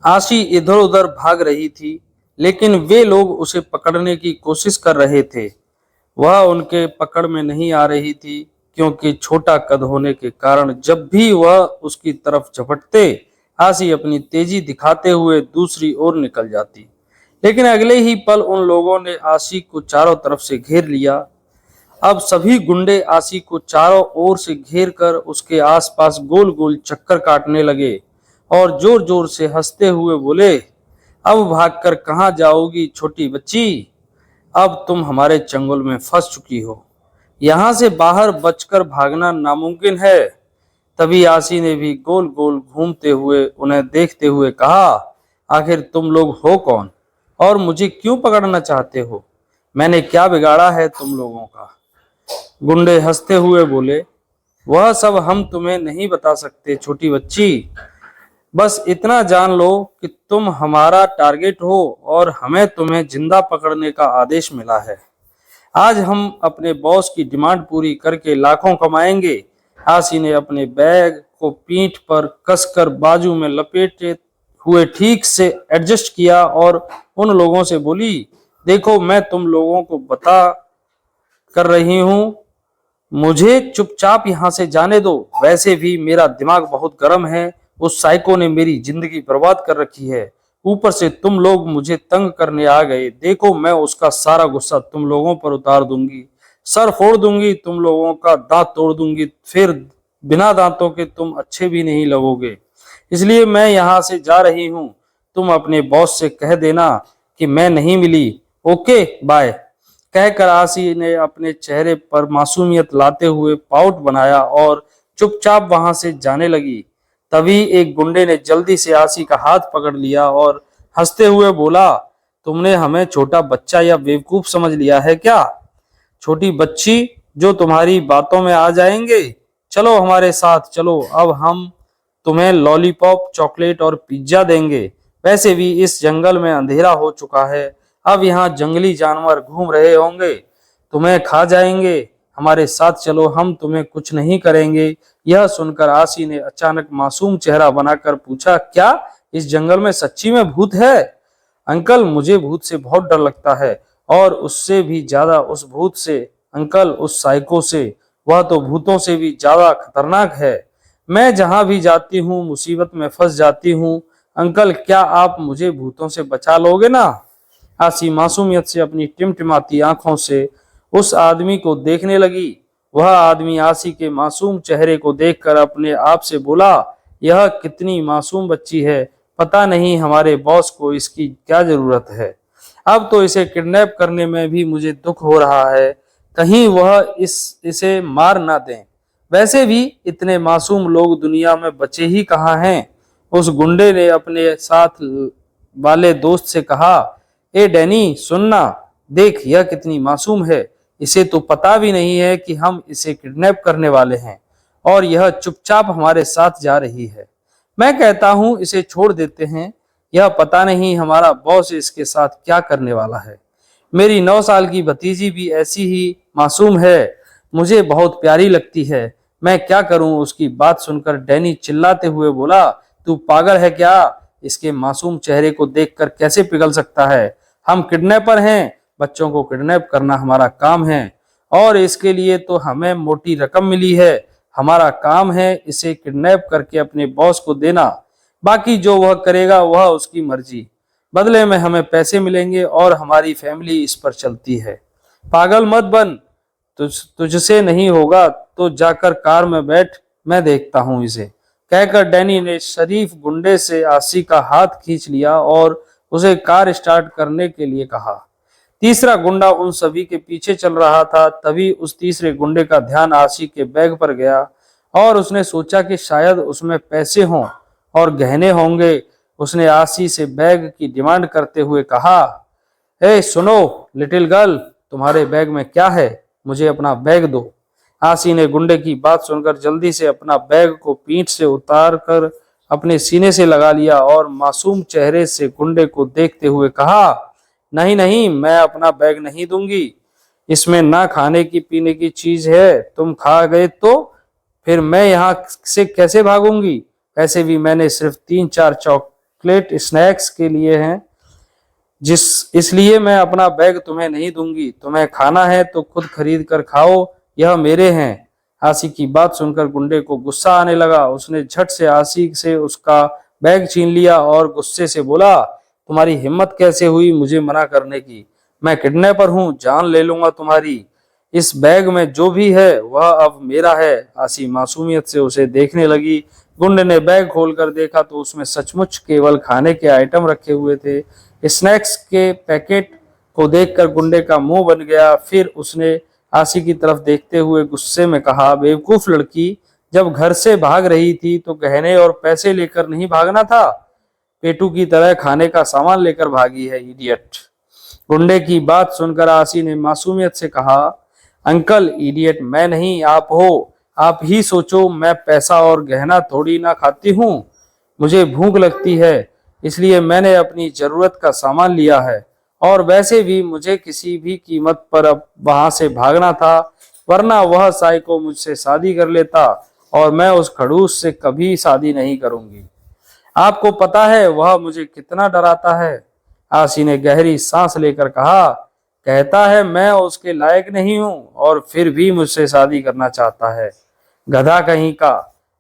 आशी इधर उधर भाग रही थी, लेकिन वे लोग उसे पकड़ने की कोशिश कर रहे थे। वह उनके पकड़ में नहीं आ रही थी, क्योंकि छोटा कद होने के कारण जब भी वह उसकी तरफ झपटते, आशी अपनी तेजी दिखाते हुए दूसरी ओर निकल जाती। लेकिन अगले ही पल उन लोगों ने आशी को चारों तरफ से घेर लिया। अब सभी गुंडे आशी को चारों ओर से घेर कर उसके आसपास गोल गोल चक्कर काटने लगे और जोर जोर से हंसते हुए बोले, अब भागकर कहाँ जाओगी छोटी बच्ची? अब तुम हमारे चंगुल में फंस चुकी हो। यहाँ से बाहर बचकर भागना नामुमकिन है। तभी आशी ने भी गोल गोल घूमते हुए उन्हें देखते हुए कहा, आखिर तुम लोग हो कौन और मुझे क्यों पकड़ना चाहते हो? मैंने क्या बिगाड़ा है तुम लोगों का? गुंडे हंसते हुए बोले, वह सब हम तुम्हें नहीं बता सकते छोटी बच्ची। बस इतना जान लो कि तुम हमारा टारगेट हो और हमें तुम्हें जिंदा पकड़ने का आदेश मिला है। आज हम अपने बॉस की डिमांड पूरी करके लाखों कमाएंगे। आशी ने अपने बैग को पीठ पर कसकर बाजू में लपेटे हुए ठीक से एडजस्ट किया और उन लोगों से बोली, देखो मैं तुम लोगों को बता कर रही हूँ, मुझे चुपचाप यहाँ से जाने दो। वैसे भी मेरा दिमाग बहुत गर्म है। उस साइको ने मेरी जिंदगी बर्बाद कर रखी है। ऊपर से तुम लोग मुझे तंग करने आ गए। देखो मैं उसका सारा गुस्सा तुम लोगों पर उतार दूंगी, सर फोड़ दूंगी, तुम लोगों का दांत तोड़ दूंगी, फिर बिना दांतों के तुम अच्छे भी नहीं लगोगे। इसलिए मैं यहाँ से जा रही हूँ। तुम अपने बॉस से कह देना कि मैं नहीं मिली। Okay bye. कहकर आशी ने अपने चेहरे पर मासूमियत लाते हुए पाउट बनाया और चुपचाप वहां से जाने लगी। तभी एक गुंडे ने जल्दी से आशी का हाथ पकड़ लिया और हंसते हुए बोला, तुमने हमें छोटा बच्चा या बेवकूफ समझ लिया है क्या? छोटी बच्ची जो तुम्हारी बातों में आ जाएंगे? चलो हमारे साथ चलो, अब हम तुम्हें लॉलीपॉप, चॉकलेट और पिज्जा देंगे। वैसे भी इस जंगल में अंधेरा हो चुका है, अब यहाँ जंगली जानवर घूम रहे होंगे, तुम्हें खा जाएंगे। हमारे साथ चलो, हम तुम्हें कुछ नहीं करेंगे। यह सुनकर आशी ने अचानक मासूम चेहरा बनाकर पूछा, क्या इस जंगल में सच्ची में भूत है? अंकल मुझे भूत से बहुत डर लगता है, और उससे भी ज्यादा उस भूत से। अंकल उस साइको से। वह तो भूतों से भी ज्यादा खतरनाक है। मैं जहां भी जाती हूँ मुसीबत में फंस जाती हूँ। अंकल क्या आप मुझे भूतों से बचा लोगे ना? आशी मासूमियत से अपनी टिमटिमाती आंखों से उस आदमी को देखने लगी। वह आदमी आशी के मासूम चेहरे को देखकर अपने आप से बोला, यह कितनी मासूम बच्ची है, पता नहीं हमारे बॉस को इसकी क्या जरूरत है। अब तो इसे किडनैप करने में भी मुझे दुख हो रहा है, कहीं वह इसे मार ना दें। वैसे भी इतने मासूम लोग दुनिया में बचे ही कहाँ हैं। उस गुंडे ने अपने साथ वाले दोस्त से कहा, ए डैनी सुनना, देख यह कितनी मासूम है, इसे तो पता भी नहीं है कि हम इसे किडनैप करने वाले हैं और यह चुपचाप हमारे साथ जा रही है। मैं कहता हूं इसे छोड़ देते हैं, यह पता नहीं हमारा बॉस इसके साथ क्या करने वाला है। मेरी 9 साल की भतीजी भी ऐसी ही मासूम है, मुझे बहुत प्यारी लगती है। मैं क्या करूं? उसकी बात सुनकर डैनी चिल्लाते हुए बोला, तू पागल है क्या? इसके मासूम चेहरे को देखकर कैसे पिघल सकता है? हम किडनैपर हैं, बच्चों को किडनैप करना हमारा काम है और इसके लिए तो हमें मोटी रकम मिली है। हमारा काम है इसे किडनैप करके अपने बॉस को देना, बाकी जो वह करेगा वह उसकी मर्जी। बदले में हमें पैसे मिलेंगे और हमारी फैमिली इस पर चलती है। पागल मत बन, तुझसे नहीं होगा तो जाकर कार में बैठ, मैं देखता हूं इसे। कहकर डैनी ने शरीफ गुंडे से आशी का हाथ खींच लिया और उसे कार स्टार्ट करने के लिए कहा। तीसरा गुंडा उन सभी के पीछे चल रहा था। तभी उस तीसरे गुंडे का ध्यान आशी के बैग पर गया और उसने सोचा कि शायद उसमें पैसे हों और गहने होंगे। उसने आशी से बैग की डिमांड करते हुए कहा, ए सुनो लिटिल गर्ल, तुम्हारे बैग में क्या है? मुझे अपना बैग दो। आशी ने गुंडे की बात सुनकर जल्दी से अपना बैग को पीठ से उतार कर अपने सीने से लगा लिया और मासूम चेहरे से गुंडे को देखते हुए कहा, नहीं नहीं, मैं अपना बैग नहीं दूंगी। इसमें ना खाने की पीने की चीज है, तुम खा गए तो फिर मैं यहाँ से कैसे भागूंगी? वैसे भी मैंने सिर्फ 3-4 चॉकलेट स्नैक्स के लिए हैं, इसलिए मैं अपना बैग तुम्हें नहीं दूंगी। तुम्हें खाना है तो खुद खरीद कर खाओ, यह मेरे हैं। आसी की बात सुनकर गुंडे को गुस्सा आने लगा। उसने झट से आसी से उसका बैग छीन लिया और गुस्से से बोला, तुम्हारी हिम्मत कैसे हुई मुझे मना करने की? मैं किडनैपर हूँ, जान ले लूंगा तुम्हारी। इस बैग में जो भी है वह अब मेरा है। आसी मासूमियत से उसे देखने लगी। गुंडे ने बैग खोलकर देखा तो उसमें सचमुच केवल खाने के आइटम रखे हुए थे। स्नैक्स के पैकेट को देखकर गुंडे का मुंह बन गया। फिर उसने आसी की तरफ देखते हुए गुस्से में कहा, बेवकूफ लड़की, जब घर से भाग रही थी तो गहने और पैसे लेकर नहीं भागना था? पेटू की तरह खाने का सामान लेकर भागी है, इडियट। गुंडे की बात सुनकर आसी ने मासूमियत से कहा, अंकल, इडियट मैं नहीं आप हो। आप ही सोचो, मैं पैसा और गहना थोड़ी ना खाती हूँ। मुझे भूख लगती है, इसलिए मैंने अपनी जरूरत का सामान लिया है। और वैसे भी मुझे किसी भी कीमत पर अब वहां से भागना था, वरना वह साइको मुझसे शादी कर लेता और मैं उस खड़ूस से कभी शादी नहीं करूंगी। आपको पता है वह मुझे कितना डराता है? आसी ने गहरी सांस लेकर कहा, कहता है मैं उसके लायक नहीं हूं और फिर भी मुझसे शादी करना चाहता है, गधा कहीं का।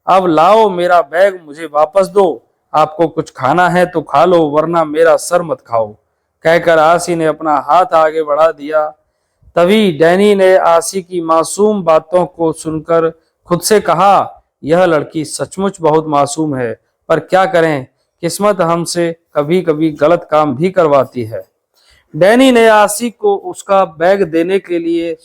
अब लाओ मेरा बैग मुझे वापस दो। आपको कुछ खाना है तो खा लो, वरना मेरा सर मत खाओ। कहकर आसी ने अपना हाथ आगे बढ़ा दिया। तभी डैनी ने आसी की मासूम बातों को सुनकर खुद से कहा, यह लड़की सचमुच बहुत मासूम है, पर क्या करें, किस्मत हमसे कभी कभी गलत काम भी करवाती है। डैनी ने आसी को उसका बैग देने के लिए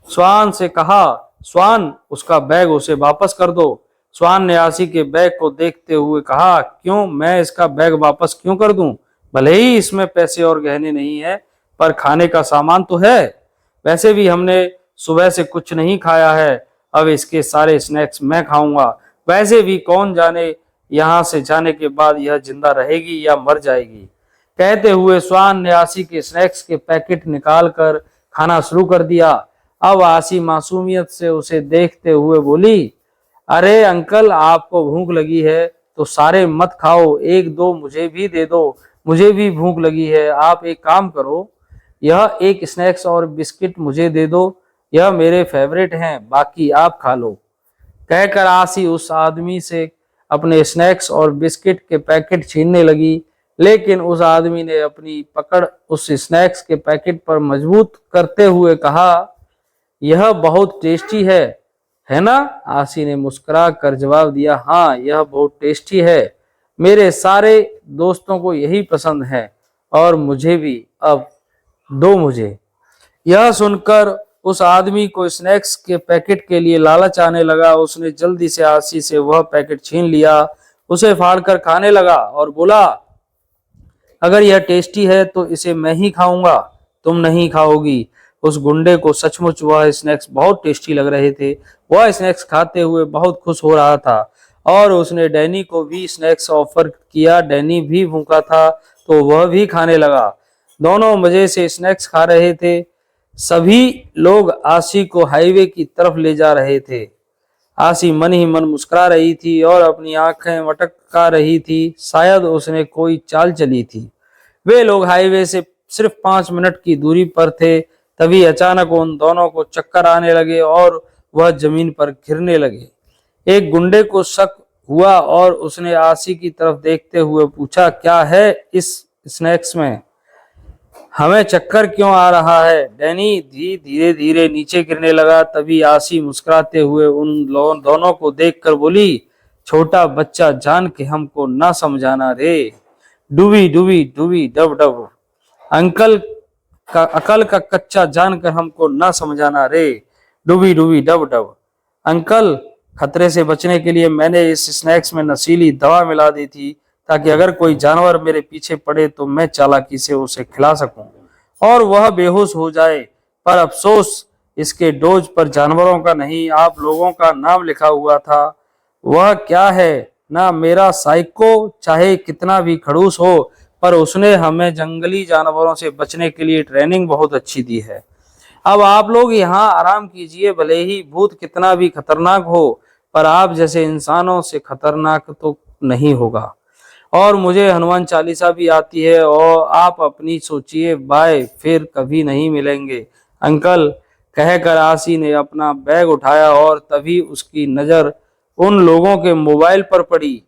स्वान से कहा, स्वान, उसका बैग उसे वापस कर दो। स्वान ने आसी के बैग को देखते हुए कहा, क्यों, मैं इसका बैग वापस क्यों कर दूं? भले ही इसमें पैसे और गहने नहीं है, पर खाने का सामान तो है। वैसे भी हमने सुबह से कुछ नहीं खाया है, अब इसके सारे स्नैक्स मैं खाऊंगा। वैसे भी कौन जाने यहाँ से जाने के बाद यह जिंदा रहेगी या मर जाएगी। कहते हुए स्वान ने आसी के स्नैक्स के पैकेट निकाल कर खाना शुरू कर दिया। अब आसी मासूमियत से उसे देखते हुए बोली, अरे अंकल, आपको भूख लगी है तो सारे मत खाओ, एक दो मुझे भी दे दो, मुझे भी भूख लगी है। आप एक काम करो, यह एक स्नैक्स और बिस्किट मुझे दे दो, यह मेरे फेवरेट हैं, बाकी आप खा लो। कहकर आसी उस आदमी से अपने स्नैक्स और बिस्किट के पैकेट छीनने लगी, लेकिन उस आदमी ने अपनी पकड़ उस स्नैक्स के पैकेट पर मजबूत करते हुए कहा, यह बहुत टेस्टी है ना? आसी ने मुस्कुरा कर जवाब दिया, हाँ, यह बहुत टेस्टी है, मेरे सारे दोस्तों को यही पसंद है और मुझे भी, अब दो मुझे। यह सुनकर उस आदमी को स्नैक्स के पैकेट के लिए लालच आने लगा। उसने जल्दी से आसी से वह पैकेट छीन लिया, उसे फाड़कर खाने लगा और बोला, अगर यह टेस्टी है तो इसे मैं ही खाऊंगा, तुम नहीं खाओगी। उस गुंडे को सचमुच वह स्नैक्स बहुत टेस्टी लग रहे थे। वह स्नैक्स खाते हुए बहुत खुश हो रहा था और उसने डैनी को भी स्नैक्स ऑफर किया। डैनी भी भूखा था तो वह भी खाने लगा। दोनों मजे से स्नैक्स खा रहे थे। सभी लोग आसी को हाईवे की तरफ ले जा रहे थे। आसी मन ही मन मुस्कुरा रही थी और अपनी आंखें मटका रही थी, शायद उसने कोई चाल चली थी। वे लोग हाईवे से सिर्फ 5 मिनट की दूरी पर थे। तभी अचानक उन दोनों को चक्कर आने लगे और वह जमीन पर गिरने लगे। एक गुंडे को शक हुआ और उसने आसी की तरफ देखते हुए पूछा, क्या है इस स्नैक्स में? हमें चक्कर क्यों आ रहा है? डैनी धीरे धीरे नीचे गिरने लगा। तभी आसी मुस्कुराते हुए उन दोनों को देखकर बोली, छोटा बच्चा जान के हमको ना समझाना रे, डूबी डूबी डूबी डब डब। अंकल का अकल का कच्चा जानकर हमको ना समझाना रे, डूबी डूबी डब डब। अंकल, खतरे से बचने के लिए मैंने इस स्नैक्स में नशीली दवा मिला दी थी, ताकि अगर कोई जानवर मेरे पीछे पड़े तो मैं चालाकी से उसे खिला सकूं और वह बेहोश हो जाए। पर अफसोस, इसके डोज पर जानवरों का नहीं, आप लोगों का नाम लिखा हुआ था। वह क्या है ना, मेरा साइको चाहे कितना भी खड़ूस हो, पर उसने हमें जंगली जानवरों से बचने के लिए ट्रेनिंग बहुत अच्छी दी है। अब आप लोग यहाँ आराम कीजिए, भले ही भूत कितना भी खतरनाक हो, पर आप जैसे इंसानों से खतरनाक तो नहीं होगा। और मुझे हनुमान चालीसा भी आती है, और आप अपनी सोचिए, बाय, फिर कभी नहीं मिलेंगे अंकल। कहकर आसी ने अपना बैग उठाया और तभी उसकी नजर उन लोगों के मोबाइल पर पड़ी,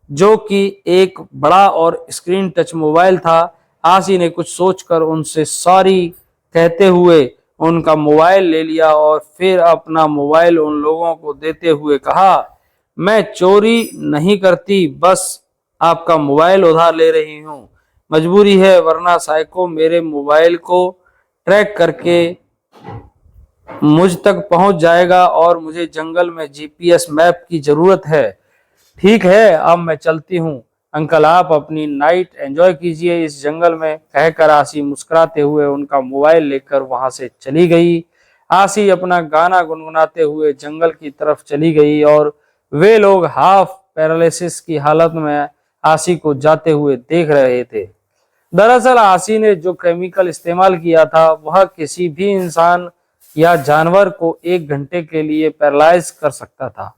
जो कि एक बड़ा और स्क्रीन टच मोबाइल था। आसी ने कुछ सोचकर उनसे सॉरी कहते हुए उनका मोबाइल ले लिया और फिर अपना मोबाइल उन लोगों को देते हुए कहा, मैं चोरी नहीं करती, बस आपका मोबाइल उधार ले रही हूँ। मजबूरी है, वरना साइको मेरे मोबाइल को ट्रैक करके मुझ तक पहुंच जाएगा और मुझे जंगल में जीपीएस मैप की जरूरत है। ठीक है, अब मैं चलती हूँ अंकल, आप अपनी नाइट एंजॉय कीजिए इस जंगल में। कहकर आसी मुस्कुराते हुए उनका मोबाइल लेकर वहां से चली गई। आसी अपना गाना गुनगुनाते हुए जंगल की तरफ चली गई और वे लोग हाफ पैरालिसिस की हालत में आसी को जाते हुए देख रहे थे। दरअसल आसी ने जो केमिकल इस्तेमाल किया था वह किसी भी इंसान या जानवर को 1 घंटे के लिए पैरालाइज कर सकता था।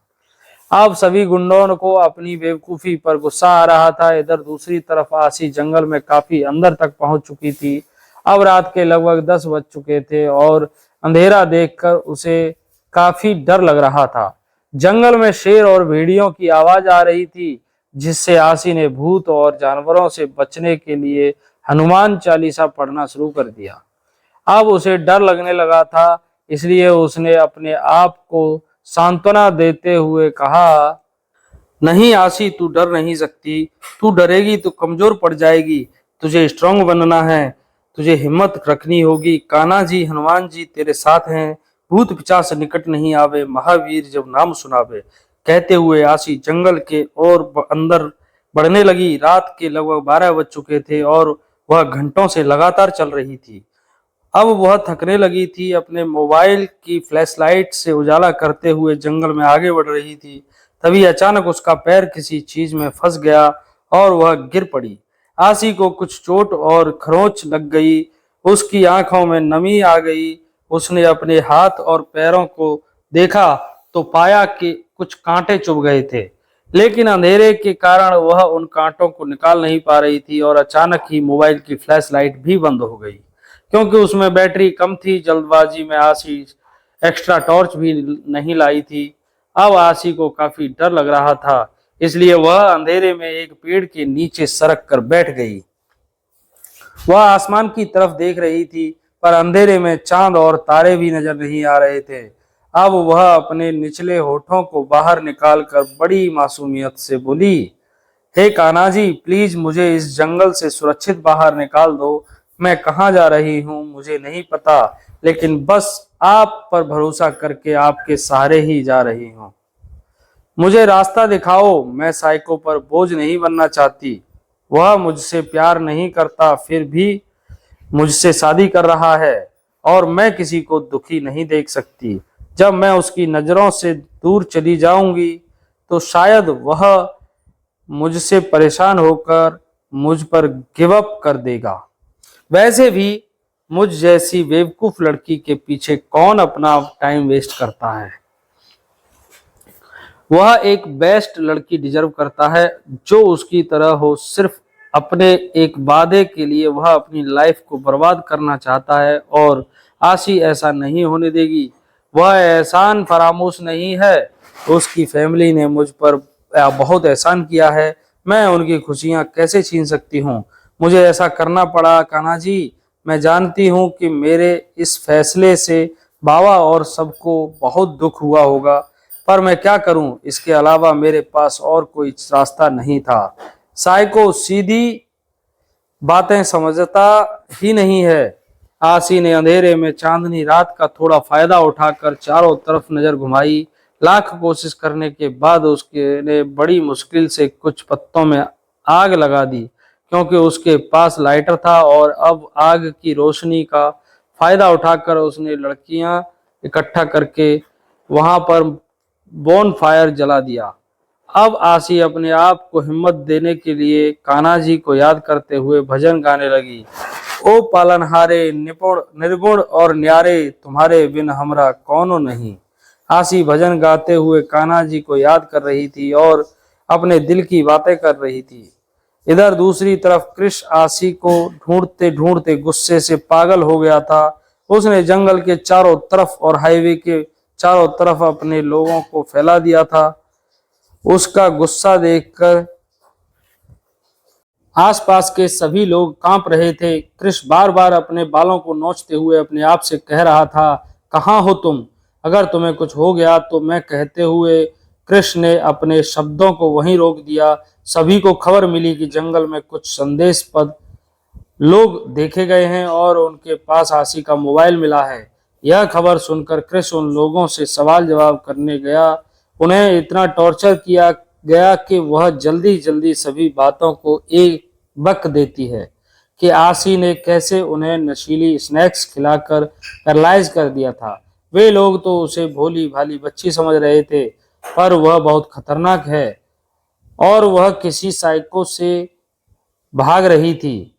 अब सभी गुंडों को अपनी बेवकूफी पर गुस्सा आ रहा था। इधर दूसरी तरफ आसी जंगल में काफी अंदर तक पहुंच चुकी थी। अब रात के लगभग 10 बज चुके थे और अंधेरा देखकर उसे काफी डर लग रहा था। जंगल में शेर और भेड़ियों की आवाज आ रही थी, जिससे आसी ने भूत और जानवरों से बचने के लिए हनुमान चालीसा पढ़ना शुरू कर दिया। अब उसे डर लगने लगा था, इसलिए उसने अपने आप को सांत्वना देते हुए कहा, नहीं आसी, तू डर नहीं सकती। तू डरेगी तो कमजोर पड़ जाएगी। तुझे स्ट्रांग बनना है, तुझे हिम्मत रखनी होगी। कान्हा जी, हनुमान जी तेरे साथ हैं। भूत पिशाच निकट नहीं आवे, महावीर जब नाम सुनावे। कहते हुए आसी जंगल के और अंदर बढ़ने लगी। रात के लगभग 12 बज चुके थे और वह घंटों से लगातार चल रही थी। अब वह थकने लगी थी। अपने मोबाइल की फ्लैशलाइट से उजाला करते हुए जंगल में आगे बढ़ रही थी। तभी अचानक उसका पैर किसी चीज में फंस गया और वह गिर पड़ी। आसी को कुछ चोट और खरोंच लग गई। उसकी आंखों में नमी आ गई। उसने अपने हाथ और पैरों को देखा तो पाया कि कुछ कांटे चुभ गए थे, लेकिन अंधेरे के कारण वह उन कांटों को निकाल नहीं पा रही थी। और अचानक ही मोबाइल की फ्लैशलाइट भी बंद हो गई, क्योंकि उसमें बैटरी कम थी। जल्दबाजी में आसी एक्स्ट्रा टॉर्च भी नहीं लाई थी। अब आसी को काफी डर लग रहा था, इसलिए वह अंधेरे में एक पेड़ के नीचे सरक कर बैठ गई। वह आसमान की तरफ देख रही थी, पर अंधेरे में चांद और तारे भी नजर नहीं आ रहे थे। अब वह अपने निचले होठों को बाहर निकालकर बड़ी मासूमियत से बोली, हे कान्हा जी, प्लीज मुझे इस जंगल से सुरक्षित बाहर निकाल दो। मैं कहाँ जा रही हूँ मुझे नहीं पता, लेकिन बस आप पर भरोसा करके आपके सहारे ही जा रही हूँ। मुझे रास्ता दिखाओ। मैं साइको पर बोझ नहीं बनना चाहती। वह मुझसे प्यार नहीं करता, फिर भी मुझसे शादी कर रहा है, और मैं किसी को दुखी नहीं देख सकती। जब मैं उसकी नजरों से दूर चली जाऊंगी तो शायद वह मुझसे परेशान होकर मुझ पर गिव अप कर देगा। वैसे भी मुझ जैसी बेवकूफ लड़की के पीछे कौन अपना टाइम वेस्ट करता है। वह एक बेस्ट लड़की डिजर्व करता है, जो उसकी तरह हो। सिर्फ अपने एक वादे के लिए वह अपनी लाइफ को बर्बाद करना चाहता है, और आशी ऐसा नहीं होने देगी। वह एहसान फरामोश नहीं है। उसकी फैमिली ने मुझ पर बहुत एहसान किया है। मैं उनकी खुशियां कैसे छीन सकती हूँ। मुझे ऐसा करना पड़ा कान्हा जी। मैं जानती हूँ कि मेरे इस फैसले से बाबा और सबको बहुत दुख हुआ होगा, पर मैं क्या करूं। इसके अलावा मेरे पास और कोई रास्ता नहीं था। साइको सीधी बातें समझता ही नहीं है। आसी ने अंधेरे में चांदनी रात का थोड़ा फायदा उठाकर चारों तरफ नजर घुमाई। लाख कोशिश करने के बाद उसके ने बड़ी मुश्किल से कुछ पत्तों में आग लगा दी, क्योंकि उसके पास लाइटर था। और अब आग की रोशनी का फायदा उठाकर उसने लड़कियां इकट्ठा करके वहां पर बोन फायर जला दिया। अब आसी अपने आप को हिम्मत देने के लिए कान्हा जी को याद करते हुए भजन गाने लगी। ओ पालनहारे निपुण निर्गुण और न्यारे, तुम्हारे बिन हमरा कौनो नहीं। आसी भजन गाते हुए कान्हा जी को याद कर रही थी और अपने दिल की बातें कर रही थी। इधर दूसरी तरफ क्रिश आसी को ढूंढते ढूंढते गुस्से से पागल हो गया था। उसने जंगल के चारों तरफ और हाईवे के चारों तरफ अपने लोगों को फैला दिया था। उसका गुस्सा देखकर आसपास के सभी लोग कांप रहे थे। कृष बार बार अपने बालों को नोचते हुए अपने आप से कह रहा था, कहाँ हो तुम? अगर तुम्हें कुछ हो गया तो मैं कहते हुए कृष ने अपने शब्दों को वहीं रोक दिया। सभी को खबर मिली कि जंगल में कुछ संदेशपद लोग देखे गए हैं और उनके पास आसी का मोबाइल मिला है। यह खबर सुनकर कृष उन लोगों से सवाल जवाब करने गया। उन्हें इतना टॉर्चर किया गया कि वह जल्दी जल्दी सभी बातों को एक बक देती है कि आसी ने कैसे उन्हें नशीली स्नैक्स खिलाकर पैरालाइज कर दिया था। वे लोग तो उसे भोली भाली बच्ची समझ रहे थे, पर वह बहुत खतरनाक है और वह किसी साइको से भाग रही थी,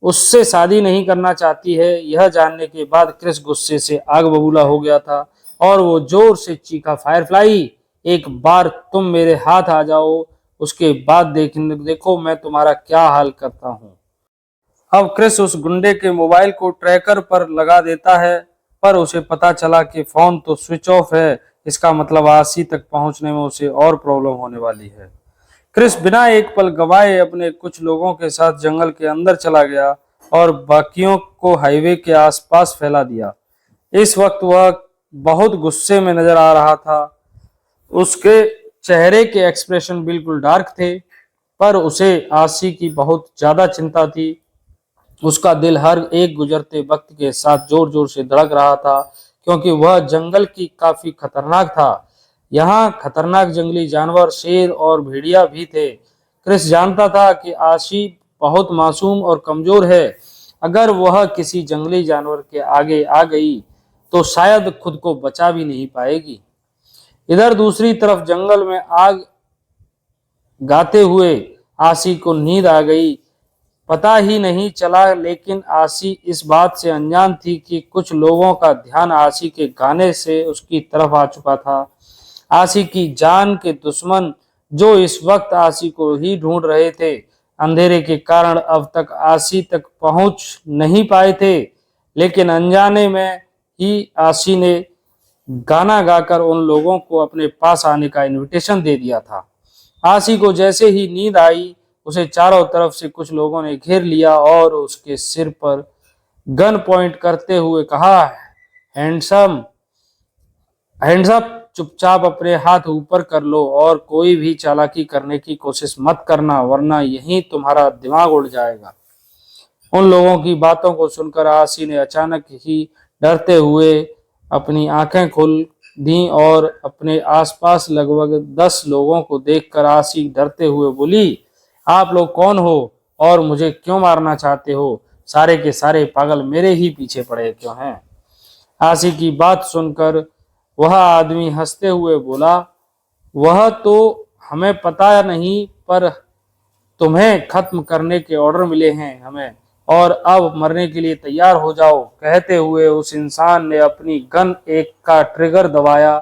उससे शादी नहीं करना चाहती है। यह जानने के बाद क्रिस गुस्से से आग बबूला हो गया था और वो जोर से चीखा, फायरफ्लाई, एक बार तुम मेरे हाथ आ जाओ, उसके बाद देखो मैं तुम्हारा क्या हाल करता हूँ। अब क्रिस उस गुंडे के मोबाइल को ट्रैकर पर लगा देता है, पर उसे पता चला कि फोन तो स्विच ऑफ है। इसका मतलब आसी तक पहुंचने में उसे और प्रॉब्लम होने वाली है। क्रिस बिना एक पल गवाए अपने कुछ लोगों के साथ जंगल के अंदर चला गया और बाकियों को हाईवे के आसपास फैला दिया। इस वक्त वह बहुत गुस्से में नजर आ रहा था। उसके चेहरे के एक्सप्रेशन बिल्कुल डार्क थे, पर उसे आसी की बहुत ज्यादा चिंता थी। उसका दिल हर एक गुजरते वक्त के साथ जोर जोर से धड़क रहा था, क्योंकि वह जंगल की काफी खतरनाक था। यहाँ खतरनाक जंगली जानवर, शेर और भेड़िया भी थे। क्रिस जानता था कि आशी बहुत मासूम और कमजोर है। अगर वह किसी जंगली जानवर के आगे आ गई तो शायद खुद को बचा भी नहीं पाएगी। इधर दूसरी तरफ जंगल में आग गाते हुए आशी को नींद आ गई। पता ही नहीं चला, लेकिन आशी इस बात से अनजान थी कि कुछ लोगों का ध्यान आशी के गाने से उसकी तरफ आ चुका था। आशी की जान के दुश्मन जो इस वक्त आशी को ही ढूंढ रहे थे, अंधेरे के कारण अब तक आशी तक पहुंच नहीं पाए थे, लेकिन अनजाने में ही आशी ने गाना गाकर उन लोगों को अपने पास आने का इनविटेशन दे दिया था। आशी को जैसे ही नींद आई, उसे चारों तरफ से कुछ लोगों ने घेर लिया और उसके सिर पर गन पॉइंट करते हुए कहा, हैंडसम हैंड्सअप, चुपचाप अपने हाथ ऊपर कर लो और कोई भी चालाकी करने की कोशिश मत करना, वरना यहीं तुम्हारा दिमाग उड़ जाएगा। उन लोगों की बातों को सुनकर आशी ने अचानक ही डरते हुए अपनी आंखें खोल दी और अपने आसपास लगभग 10 लोगों को देखकर आशी डरते हुए बोली, आप लोग कौन हो और मुझे क्यों मारना चाहते हो? सारे के सारे पागल मेरे ही पीछे पड़े क्यों हैं? आशी की बात सुनकर वह आदमी हंसते हुए बोला, वह तो हमें पता नहीं, पर तुम्हें खत्म करने के ऑर्डर मिले हैं हमें, और अब मरने के लिए तैयार हो जाओ। कहते हुए उस इंसान ने अपनी गन एक का ट्रिगर दबाया।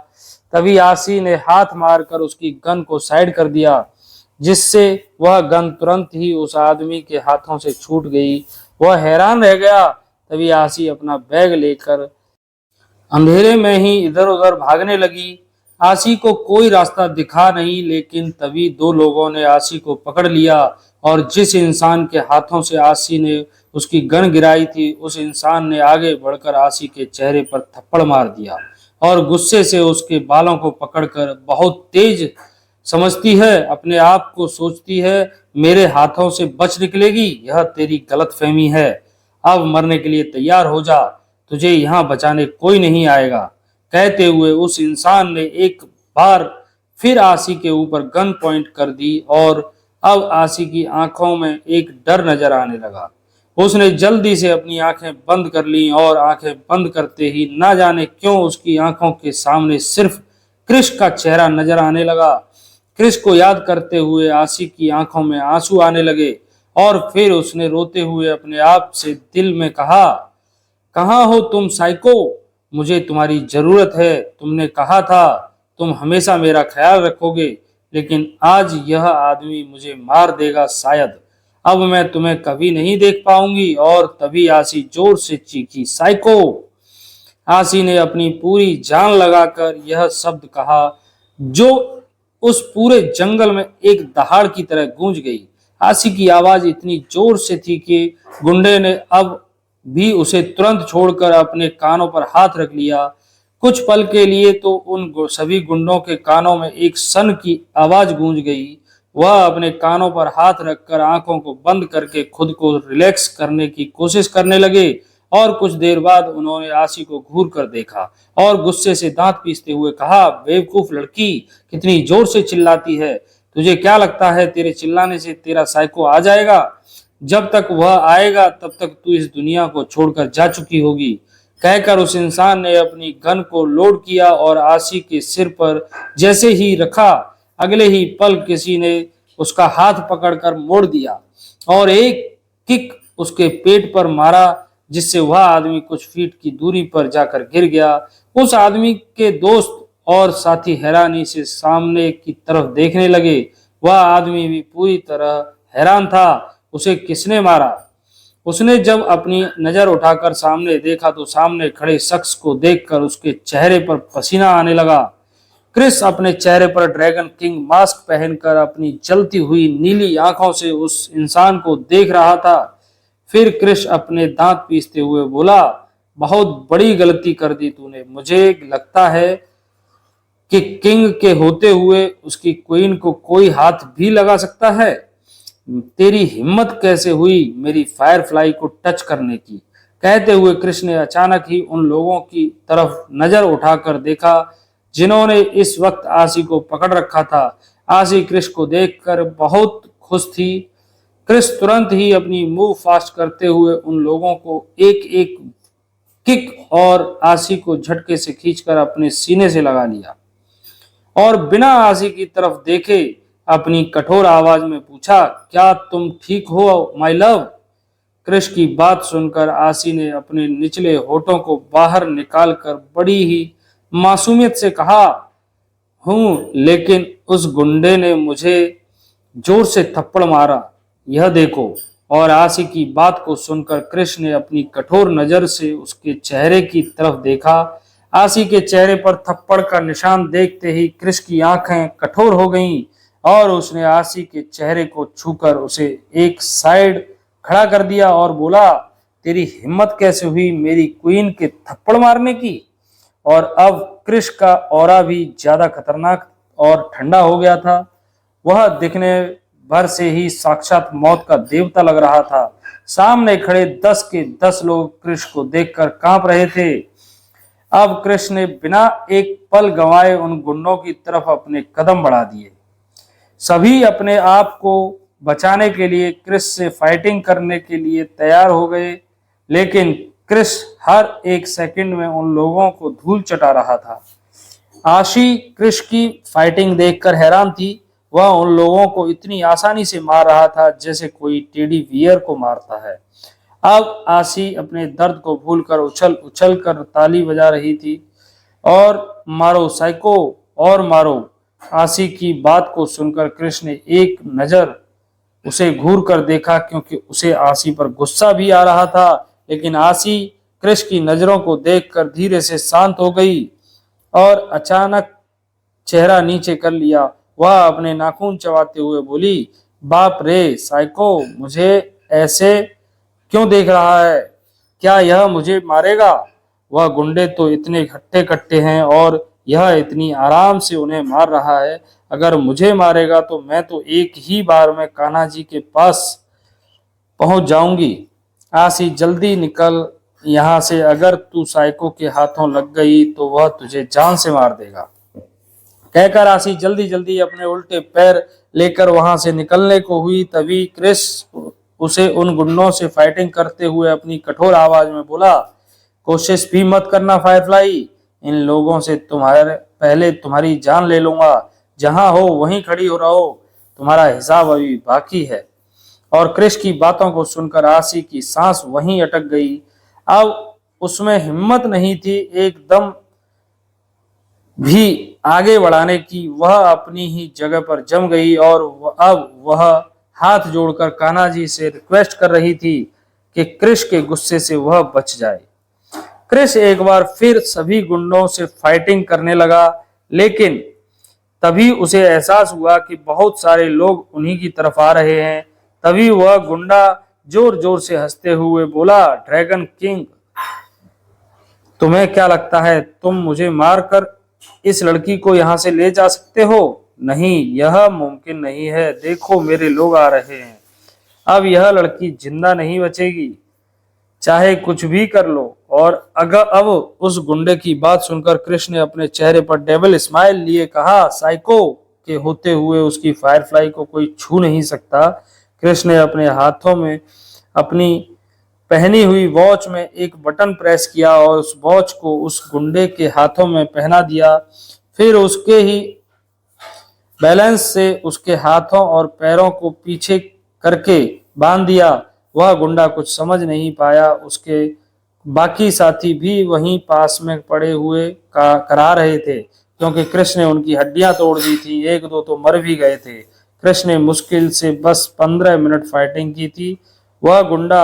तभी आशी ने हाथ मारकर उसकी गन को साइड कर दिया, जिससे वह गन तुरंत ही उस आदमी के हाथों से छूट गई। वह हैरान रह गया। तभी आशी अपना बैग लेकर अंधेरे में ही इधर उधर भागने लगी। आशी को कोई रास्ता दिखा नहीं, लेकिन तभी 2 लोगों ने आशी को पकड़ लिया और जिस इंसान के हाथों से आशी ने उसकी गन गिराई थी, उस इंसान ने आगे बढ़कर आशी के चेहरे पर थप्पड़ मार दिया और गुस्से से उसके बालों को पकड़कर, बहुत तेज समझती है अपने आप को, सोचती है मेरे हाथों से बच निकलेगी, यह तेरी गलतफहमी है। अब मरने के लिए तैयार हो जा, तुझे यहाँ बचाने कोई नहीं आएगा। कहते हुए उस इंसान ने एक बार फिर आशी के ऊपर गन पॉइंट कर दी और अब आशी की आंखों में एक डर नजर आने लगा। उसने जल्दी से अपनी आंखें बंद कर ली और आंखें बंद करते ही ना जाने क्यों उसकी आंखों के सामने सिर्फ क्रिश का चेहरा नजर आने लगा। क्रिश को याद करते हुए आशी की आंखों में आंसू आने लगे और फिर उसने रोते हुए अपने आप से दिल में कहा, कहाँ हो तुम साइको? मुझे तुम्हारी जरूरत है। तुमने कहा था तुम हमेशा मेरा ख्याल रखोगे। लेकिन आज यह आदमी मुझे मार देगा शायद। अब मैं तुम्हें कभी नहीं देख पाऊंगी। और तभी आसी जोर से चीखी, साइको। आसी ने अपनी पूरी जान लगाकर यह शब्द कहा जो उस पूरे जंगल में एक दहाड़ की तरह गूंज गई। आसी की आवाज इतनी जोर से थी कि गुंडे ने अब भी उसे तुरंत छोड़कर अपने कानों पर हाथ रख लिया। कुछ पल के लिए तो उन सभी गुंडों के कानों में एक सन की आवाज गूंज गई। वह अपने कानों पर हाथ रखकर आंखों को बंद करके खुद को रिलैक्स करने की कोशिश करने लगे। और कुछ देर बाद उन्होंने आसी को घूर कर देखा और गुस्से से दांत पीसते हुए कहा, बेवकूफ लड़की, कितनी जोर से चिल्लाती है। तुझे क्या लगता है तेरे चिल्लाने से तेरा साइको आ जाएगा? जब तक वह आएगा तब तक तू इस दुनिया को छोड़कर जा चुकी होगी। कहकर उस इंसान ने अपनी गन को लोड किया और आसी के सिर पर जैसे ही रखा, अगले ही पल किसी ने उसका हाथ पकड़कर मोड़ दिया और एक किक उसके पेट पर मारा, जिससे वह आदमी कुछ फीट की दूरी पर जाकर गिर गया। उस आदमी के दोस्त और साथी हैरानी से सामने की तरफ देखने लगे। वह आदमी भी पूरी तरह हैरान था। उसे किसने मारा? उसने जब अपनी नजर उठाकर सामने देखा तो सामने खड़े शख्स को देखकर उसके चेहरे पर पसीना आने लगा। क्रिस अपने चेहरे पर ड्रैगन किंग मास्क पहनकर अपनी जलती हुई नीली आंखों से उस इंसान को देख रहा था। फिर क्रिस अपने दांत पीसते हुए बोला, बहुत बड़ी गलती कर दी तूने। मुझे लगता है कि किंग के होते हुए उसकी क्वीन को कोई हाथ भी लगा सकता है। तेरी हिम्मत कैसे हुई मेरी फायरफ्लाई को टच करने की? कहते हुए कृष्ण ने अचानक ही उन लोगों की तरफ नजर उठाकर देखा जिन्होंने इस वक्त आसी को पकड़ रखा था। आसी क्रिश को देखकर बहुत खुश थी। क्रिस तुरंत ही अपनी मूव फास्ट करते हुए उन लोगों को एक एक किक और आसी को झटके से खींचकर अपने सीने से लगा लिया और बिना आसी की तरफ देखे अपनी कठोर आवाज में पूछा, क्या तुम ठीक हो माय लव? क्रिश की बात सुनकर आसी ने अपने निचले होठों को बाहर निकालकर बड़ी ही मासूमियत से कहा, हूं, लेकिन उस गुंडे ने मुझे जोर से थप्पड़ मारा, यह देखो। और आसी की बात को सुनकर क्रिश ने अपनी कठोर नजर से उसके चेहरे की तरफ देखा। आसी के चेहरे पर थप्पड़ का निशान देखते ही क्रिश की आंखें कठोर हो गईं और उसने आसी के चेहरे को छूकर उसे एक साइड खड़ा कर दिया और बोला, तेरी हिम्मत कैसे हुई मेरी क्वीन के थप्पड़ मारने की? और अब क्रिश का ऑरा भी ज्यादा खतरनाक और ठंडा हो गया था। वह दिखने भर से ही साक्षात मौत का देवता लग रहा था। सामने खड़े 10 के 10 लोग क्रिश को देखकर कांप रहे थे। अब क्रिश ने बिना एक पल गंवाए उन गुंडों की तरफ अपने कदम बढ़ा दिए। सभी अपने आप को बचाने के लिए क्रिस से फाइटिंग करने के लिए तैयार हो गए, लेकिन क्रिस हर एक सेकंड में उन लोगों को धूल चटा रहा था। आशी क्रिस की फाइटिंग देखकर हैरान थी। वह उन लोगों को इतनी आसानी से मार रहा था जैसे कोई टेडी बियर को मारता है। अब आशी अपने दर्द को भूलकर उछल उछल कर ताली बजा रही थी और मारो साइको और मारो। आशी की बात को सुनकर कृष्ण ने एक नजर उसे घूर कर देखा, क्योंकि उसे आशी पर गुस्सा भी आ रहा था, लेकिन आशी कृष्ण की नजरों को देखकर धीरे से शांत हो गई और अचानक चेहरा नीचे कर लिया। वह अपने नाखून चबाते हुए बोली, बाप रे साइको, मुझे ऐसे क्यों देख रहा है? क्या यह मुझे मारेगा? वह गुंडे तो इतने हट्टे कट्टे हैं और यह इतनी आराम से उन्हें मार रहा है। अगर मुझे मारेगा तो मैं तो एक ही बार में कान्हा जी के पास पहुंच जाऊंगी। आशी जल्दी निकल यहाँ से, अगर तू साइको के हाथों लग गई तो वह तुझे जान से मार देगा। कहकर आशी जल्दी जल्दी अपने उल्टे पैर लेकर वहां से निकलने को हुई। तभी क्रिस उसे उन गुंडों से फाइटिंग करते हुए अपनी कठोर आवाज में बोला, कोशिश भी मत करना फायरफ्लाई, इन लोगों से पहले तुम्हारी जान ले लूंगा। जहां हो वहीं खड़ी हो रहो, तुम्हारा हिसाब अभी बाकी है। और क्रिश की बातों को सुनकर आशी की सांस वहीं अटक गई। अब उसमें हिम्मत नहीं थी एकदम भी आगे बढ़ाने की वह अपनी ही जगह पर जम गई और अब वह हाथ जोड़कर कान्हा जी से रिक्वेस्ट कर रही थी कि कृष्ण के गुस्से से वह बच जाए। कृष्ण एक बार फिर सभी गुंडों से फाइटिंग करने लगा, लेकिन तभी उसे एहसास हुआ कि बहुत सारे लोग उन्हीं की तरफ आ रहे हैं। तभी वह गुंडा जोर जोर से हंसते हुए बोला, ड्रैगन किंग, तुम्हें क्या लगता है तुम मुझे मारकर इस लड़की को यहाँ से ले जा सकते हो? नहीं, यह मुमकिन नहीं है। देखो मेरे लोग आ रहे हैं। अब यह लड़की जिंदा नहीं बचेगी, चाहे कुछ भी कर लो। और अगर अब उस गुंडे की बात सुनकर कृष्ण ने अपने चेहरे पर डेविल स्माइल लिए कहा, साइको के होते हुए उसकी फायरफ्लाई को कोई छू नहीं सकता। कृष्ण ने अपने हाथों में अपनी पहनी हुई वॉच में एक बटन प्रेस किया और उस वॉच को उस गुंडे के हाथों में पहना दिया। फिर उसके ही बैलेंस से उसके हाथों और पैरों को पीछे करके बांध दिया। वह गुंडा कुछ समझ नहीं पाया। उसके बाकी साथी भी वहीं पास में पड़े हुए करा रहे थे, क्योंकि कृष्ण ने उनकी हड्डियां तोड़ दी थी। एक दो तो मर भी गए थे। कृष्ण ने मुश्किल से बस 15 मिनट फाइटिंग की थी। वह गुंडा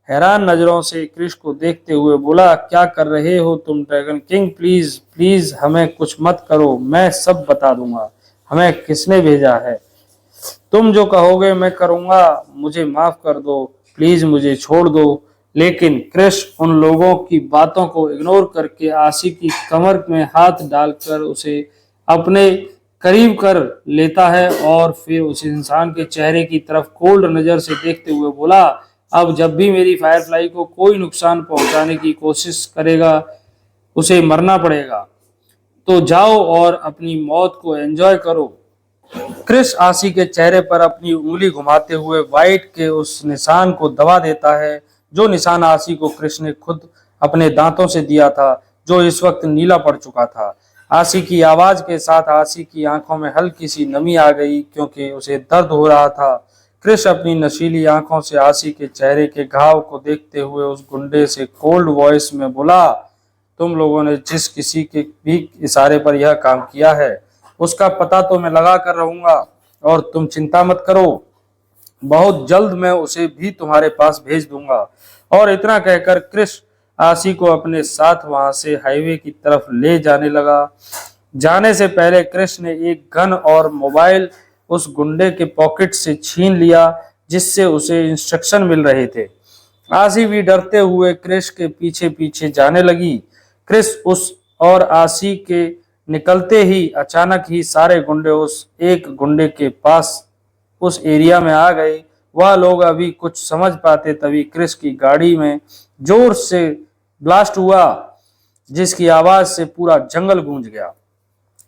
हैरान नजरों से कृष्ण को देखते हुए बोला, क्या कर रहे हो तुम ड्रैगन किंग? प्लीज प्लीज हमें कुछ मत करो, मैं सब बता दूंगा। हमें किसने भेजा है? तुम जो कहोगे मैं करूंगा। मुझे माफ कर दो, प्लीज मुझे छोड़ दो। लेकिन कृष्ण उन लोगों की बातों को इग्नोर करके आशी की कमर में हाथ डालकर उसे अपने करीब कर लेता है और फिर उस इंसान के चेहरे की तरफ कोल्ड नजर से देखते हुए बोला, अब जब भी मेरी फायरफ्लाई को कोई नुकसान पहुंचाने की कोशिश करेगा उसे मरना पड़ेगा। तो जाओ और अपनी मौत को एंजॉय करो। क्रिस आशी के चेहरे पर अपनी उंगली घुमाते हुए वाइट के उस निशान को दबा देता है, जो निशान आशी को क्रिस ने खुद अपने दांतों से दिया था, जो इस वक्त नीला पड़ चुका था। आशी की आवाज के साथ आशी की आंखों में हल्की सी नमी आ गई, क्योंकि उसे दर्द हो रहा था। क्रिस अपनी नशीली आंखों से आशी के चेहरे के घाव को देखते हुए उस गुंडे से कोल्ड वॉइस में बोला, तुम लोगों ने जिस किसी के भी इशारे पर यह काम किया है उसका पता तो मैं लगा कर रहूंगा, और तुम चिंता मत करो, बहुत जल्द मैं उसे भी तुम्हारे पास भेज दूंगा। और इतना कहकर क्रिस आशी को अपने साथ वहां से हाईवे की तरफ ले जाने लगा। जाने से पहले क्रिस ने एक गन और मोबाइल उस गुंडे के पॉकेट से छीन लिया, जिससे उसे इंस्ट्रक्शन मिल रहे थे। आशी भी डरते हुए क्रिस के पीछे पीछे जाने लगी। क्रिस उस और आशी के निकलते ही अचानक ही सारे गुंडे उस एक गुंडे के पास उस एरिया में आ गए। वह लोग अभी कुछ समझ पाते तभी क्रिस की गाड़ी में जोर से ब्लास्ट हुआ, जिसकी आवाज से पूरा जंगल गूंज गया।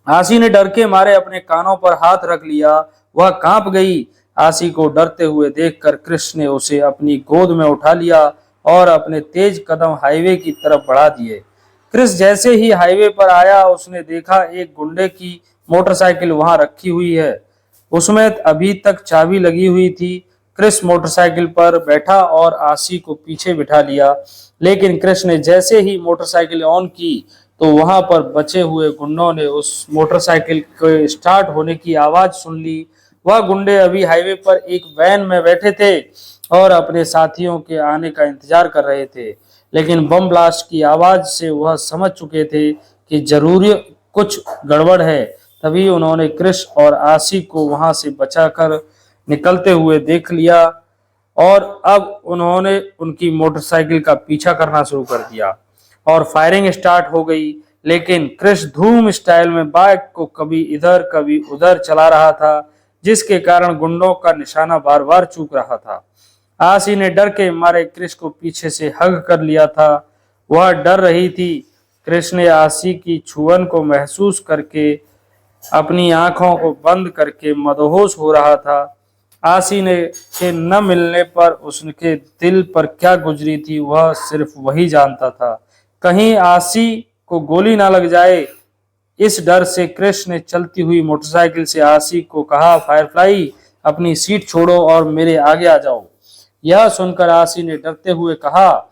आशी ने डर के मारे अपने कानों पर हाथ रख लिया। वह कांप गई। आशी को डरते हुए देखकर क्रिस ने उसे अपनी गोद में उठा लिया और अपने तेज कदम हाईवे की तरफ बढ़ा दिए। क्रिस जैसे ही हाईवे पर आया, उसने देखा एक गुंडे की मोटरसाइकिल वहां रखी हुई है। उसमें अभी तक चाबी लगी हुई थी। क्रिस मोटरसाइकिल पर बैठा और आशी को पीछे बिठा लिया, लेकिन क्रिस ने जैसे ही मोटरसाइकिल ऑन की तो वहां पर बचे हुए गुंडों ने उस मोटरसाइकिल के स्टार्ट होने की आवाज सुन ली। वह गुंडे अभी हाईवे पर एक वैन में बैठे थे और अपने साथियों के आने का इंतजार कर रहे थे, लेकिन बम ब्लास्ट की आवाज से वह समझ चुके थे कि जरूर कुछ गड़बड़ है। तभी उन्होंने क्रिस और आशी को वहां से बचाकर निकलते हुए देख लिया और अब उन्होंने उनकी मोटरसाइकिल का पीछा करना शुरू कर दिया और फायरिंग स्टार्ट हो गई। लेकिन क्रिस धूम स्टाइल में बाइक को कभी इधर कभी उधर चला रहा था, जिसके कारण गुंडों का निशाना बार बार चूक रहा था। आशी ने डर के मारे क्रिस को पीछे से हग कर लिया था। वह डर रही थी। क्रिस ने आशी की छुअन को महसूस करके अपनी आंखों को बंद करके मदहोश हो रहा था। आशी ने के न मिलने पर उसके दिल पर क्या गुजरी थी वह सिर्फ वही जानता था। कहीं आशी को गोली ना लग जाए, इस डर से क्रिस ने चलती हुई मोटरसाइकिल से आशी को कहा, फायरफ्लाई अपनी सीट छोड़ो और मेरे आगे आ जाओ। यह सुनकर आशी ने डरते हुए कहा,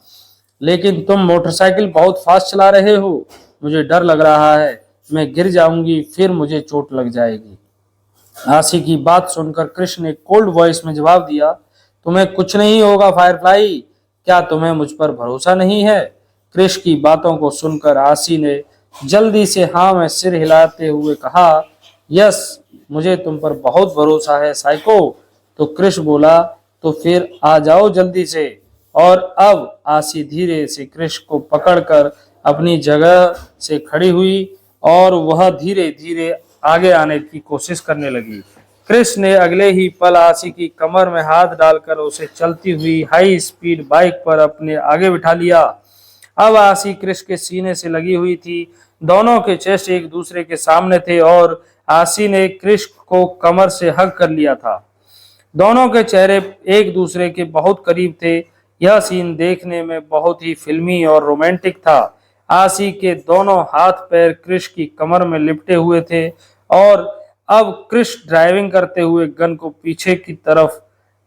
लेकिन तुम मोटरसाइकिल बहुत फास्ट चला रहे हो, मुझे डर लग रहा है। मैं गिर जाऊंगी, फिर मुझे चोट लग जाएगी। आसी की बात सुनकर कृष्ण ने कोल्ड वॉइस में जवाब दिया, तुम्हें कुछ नहीं होगा फायरफ्लाई, क्या तुम्हें मुझ पर भरोसा नहीं है? कृष्ण की बातों को सुनकर आसी ने जल्दी से हाँ में सिर हिलाते हुए कहा, यस, मुझे तुम पर बहुत भरोसा है साइको। तो कृष्ण बोला, तो फिर आ जाओ जल्दी से। और अब आसी धीरे से कृष्ण को पकड़कर अपनी जगह से खड़ी हुई और वह धीरे धीरे आगे आने की कोशिश करने लगी। कृष्ण ने अगले ही पल आसी की कमर में हाथ डालकर उसे चलती हुई हाई स्पीड बाइक पर अपने आगे बिठा लिया। अब आसी कृष्ण के सीने से लगी हुई थी। दोनों के चेस्ट एक दूसरे के सामने थे और आसी ने कृष्ण को कमर से हग कर लिया था। दोनों के चेहरे एक दूसरे के बहुत करीब थे। यह सीन देखने में बहुत ही फिल्मी और रोमांटिक था। आसी के दोनों हाथ पैर कृष्ण की कमर में लिपटे हुए थे और अब कृष्ण ड्राइविंग करते हुए गन को पीछे की तरफ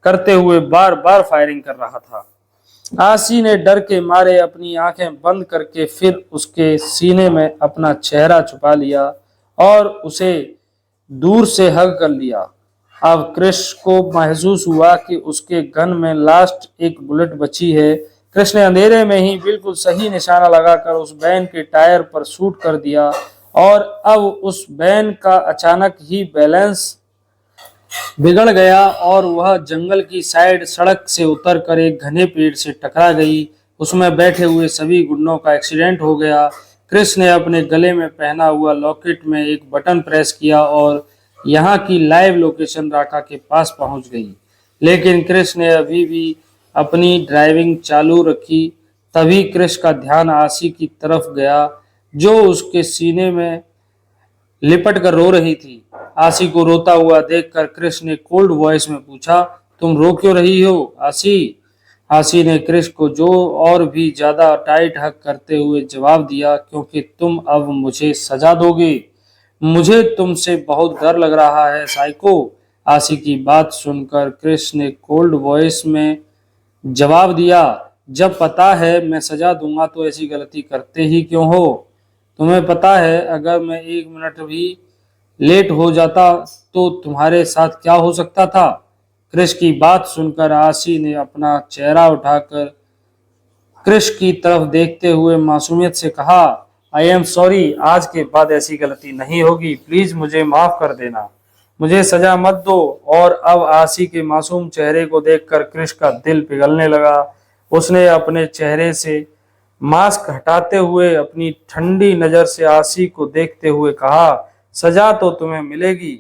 करते हुए बार बार फायरिंग कर रहा था। आसी ने डर के मारे अपनी आंखें बंद करके फिर उसके सीने में अपना चेहरा छुपा लिया और उसे दूर से हग कर लिया। अब कृष्ण को महसूस हुआ कि उसके गन में लास्ट एक बुलेट बची है। कृष्ण ने अंधेरे में ही बिल्कुल सही निशाना लगाकर उस वैन के टायर पर शूट कर दिया और अब उस वैन का अचानक ही बैलेंस बिगड़ गया और वह जंगल की साइड सड़क से उतरकर एक घने पेड़ से टकरा गई। उसमें बैठे हुए सभी गुंडों का एक्सीडेंट हो गया। कृष्ण ने अपने गले में पहना हुआ लॉकेट में एक बटन प्रेस किया और यहाँ की लाइव लोकेशन राका के पास पहुंच गई। लेकिन कृष्ण ने अभी भी अपनी ड्राइविंग चालू रखी। तभी कृष्ण का ध्यान आसी की तरफ गया जो उसके सीने में लिपट कर रो रही थी। आसी को रोता हुआ देखकर कृष्ण ने कोल्ड वॉइस में पूछा, तुम रो क्यों रही हो आसी? आसी ने कृष्ण को जो और भी ज्यादा टाइट हक करते हुए जवाब दिया, क्योंकि तुम अब मुझे सजा दोगे। मुझे तुमसे बहुत डर लग रहा है साइको। आसी की बात सुनकर कृष्ण ने कोल्ड वॉइस में जवाब दिया, जब पता है मैं सजा दूंगा तो ऐसी गलती करते ही क्यों हो? तुम्हें पता है अगर मैं 1 मिनट भी लेट हो जाता तो तुम्हारे साथ क्या हो सकता था? कृष्ण की बात सुनकर आसी ने अपना चेहरा उठाकर कृष्ण की तरफ देखते हुए मासूमियत से कहा, आई एम सॉरी, आज के बाद ऐसी गलती नहीं होगी, प्लीज मुझे माफ कर देना, मुझे सजा मत दो। और अब आसी के मासूम चेहरे को देखकर कृष्ण का दिल पिघलने लगा। उसने अपने चेहरे से मास्क हटाते हुए अपनी ठंडी नजर से आसी को देखते हुए कहा, सजा तो तुम्हें मिलेगी।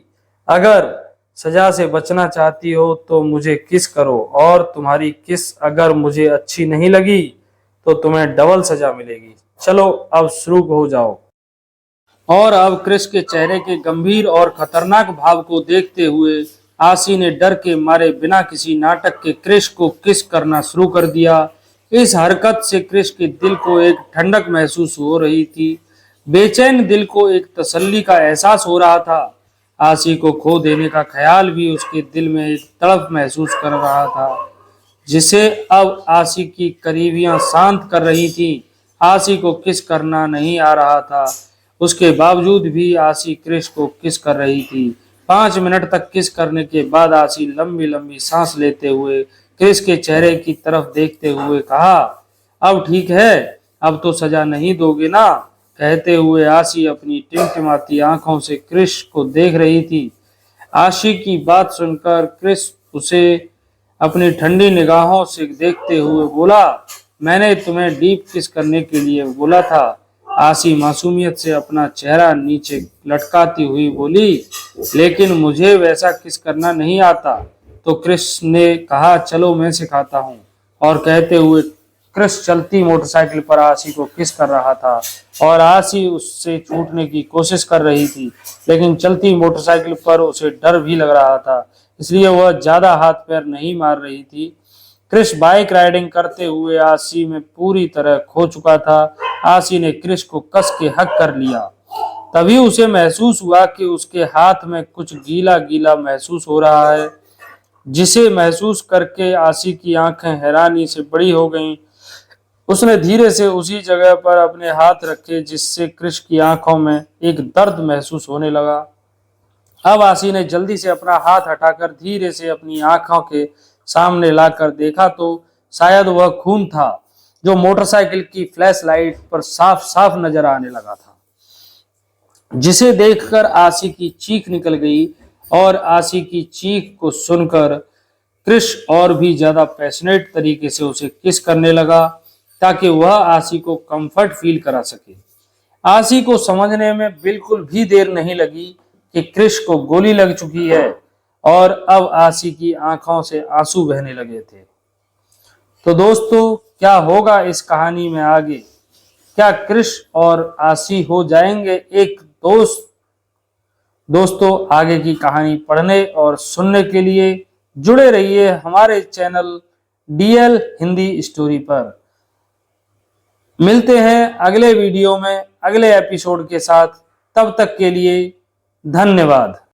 अगर सजा से बचना चाहती हो तो मुझे किस करो, और तुम्हारी किस अगर मुझे अच्छी नहीं लगी तो तुम्हें डबल सजा मिलेगी। चलो अब शुरू हो जाओ। और अब कृष्ण के चेहरे के गंभीर और खतरनाक भाव को देखते हुए आसी ने डर के मारे बिना किसी नाटक के कृष्ण को किस करना शुरू कर दिया। इस हरकत से कृष्ण के दिल को एक ठंडक महसूस हो रही थी। बेचैन दिल को एक तसल्ली का एहसास हो रहा था। आसी को खो देने का ख्याल भी उसके दिल में एक तड़प महसूस कर रहा था, जिसे अब आसी की करीबियां शांत कर रही थी। आसी को किस करना नहीं आ रहा था, उसके बावजूद भी आसी कृष्ण को किस कर रही थी। 5 मिनट तक किस करने के बाद आसी लंबी लंबी सांस लेते हुए कृष्ण के चेहरे की तरफ देखते हुए कहा, अब ठीक है, अब तो सजा नहीं दोगे ना? कहते हुए आसी अपनी टिमटिमाती आंखों से कृष्ण को देख रही थी। आशी की बात सुनकर कृष्ण उसे अपनी ठंडी निगाहों से देखते हुए बोला, मैंने तुम्हें डीप किस करने के लिए बोला था। आसी मासूमियत से अपना चेहरा नीचे लटकाती हुई बोली, लेकिन मुझे वैसा किस करना नहीं आता। तो कृष्ण ने कहा, चलो मैं सिखाता हूँ। और कहते हुए कृष्ण चलती मोटरसाइकिल पर आसी को किस कर रहा था और आसी उससे छूटने की कोशिश कर रही थी, लेकिन चलती मोटरसाइकिल पर उसे डर भी लग रहा था, इसलिए वह ज्यादा हाथ पैर नहीं मार रही थी। कृष्ण बाइक राइडिंग करते हुए आसी में पूरी तरह खो चुका था। आसी ने कृष्ण को कस के हक कर लिया। तभी उसे महसूस हुआ कि उसके हाथ में कुछ गीला गीला महसूस हो रहा है, जिसे महसूस करके आसी की आंखें हैरानी से बड़ी हो गईं। उसने धीरे से उसी जगह पर अपने हाथ रखे जिससे कृष की आंखों में एक दर्द महसूस होने लगा। अब आसी ने जल्दी से अपना हाथ हटाकर धीरे से अपनी आंखों के सामने लाकर देखा तो शायद वह खून था जो मोटरसाइकिल की फ्लैश लाइट पर साफ साफ नजर आने लगा था, जिसे देखकर आसी की चीख निकल गई। और आसी की चीख को सुनकर कृष और भी ज्यादा पैशनेट तरीके से उसे किस करने लगा ताकि वह आसी को कंफर्ट फील करा सके। आसी को समझने में बिल्कुल भी देर नहीं लगी कि कृष को गोली लग चुकी है और अब आसी की आंखों से आंसू बहने लगे थे। तो दोस्तों, क्या होगा इस कहानी में आगे? क्या कृष और आसी हो जाएंगे एक दोस्त? दोस्तों, आगे की कहानी पढ़ने और सुनने के लिए जुड़े रहिए हमारे चैनल डीएल हिंदी स्टोरी पर। मिलते हैं अगले वीडियो में अगले एपिसोड के साथ। तब तक के लिए धन्यवाद।